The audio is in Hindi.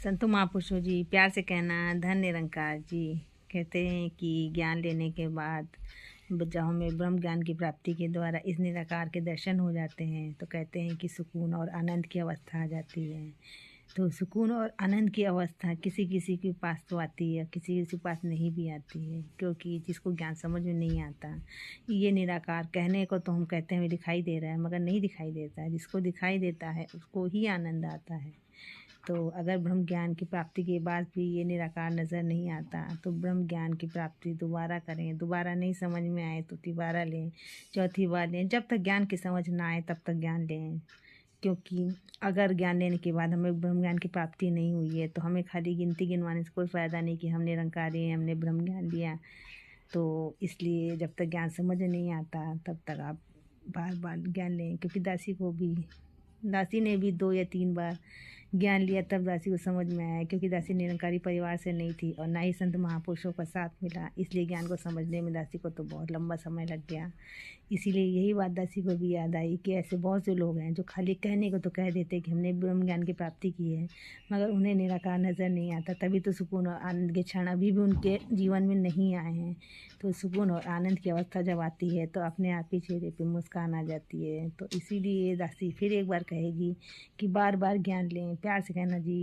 संतो महापुरुषों जी प्यार से कहना धन निरंकार जी कहते हैं कि ज्ञान लेने के बाद जब हमें ब्रह्म ज्ञान की प्राप्ति के द्वारा इस निराकार के दर्शन हो जाते हैं तो कहते हैं कि सुकून और आनंद की अवस्था आ जाती है। तो सुकून और आनंद की अवस्था किसी किसी के पास तो आती है, किसी किसी के पास नहीं भी आती है, क्योंकि जिसको ज्ञान समझ में नहीं आता। ये निराकार कहने को तो हम कहते हैं हमें दिखाई दे रहा है, मगर नहीं दिखाई देता है। जिसको दिखाई देता है उसको ही आनंद आता है। तो अगर ब्रह्म ज्ञान की प्राप्ति के बाद भी ये निराकार नज़र नहीं आता तो ब्रह्म ज्ञान की प्राप्ति दोबारा करें। दोबारा नहीं समझ में आए तो तिबारा लें, चौथी बार लें। जब तक ज्ञान की समझ ना आए तब तक ज्ञान लें, क्योंकि अगर ज्ञान लेने के बाद हमें ब्रह्म ज्ञान की प्राप्ति नहीं हुई है तो हमें खाली गिनती गिनवाने से कोई फ़ायदा नहीं कि हम निरंकारी हैं, हमने ब्रह्म ज्ञान लिया। तो इसलिए जब तक ज्ञान समझ नहीं आता तब तक आप बार बार ज्ञान लें, क्योंकि दासी ने भी 2 या 3 बार ज्ञान लिया तब दासी को समझ में आया, क्योंकि दासी निरंकारी परिवार से नहीं थी और ना ही संत महापुरुषों का साथ मिला। इसलिए ज्ञान को समझने में दासी को तो बहुत लंबा समय लग गया। इसीलिए यही बात दासी को भी याद आई कि ऐसे बहुत से लोग हैं जो खाली कहने को तो कह देते कि हमने ब्रह्म ज्ञान की प्राप्ति की है, मगर उन्हें निराकार नज़र नहीं आता। तभी तो सुकून और आनंद के क्षण अभी भी उनके जीवन में नहीं आए हैं। तो सुकून और आनंद की अवस्था जब आती है तो अपने आप ही चेहरे पे मुस्कान आ जाती है। तो इसीलिए दासी फिर एक बार कहेगी कि बार बार ज्ञान लें। प्यार से कहना जी।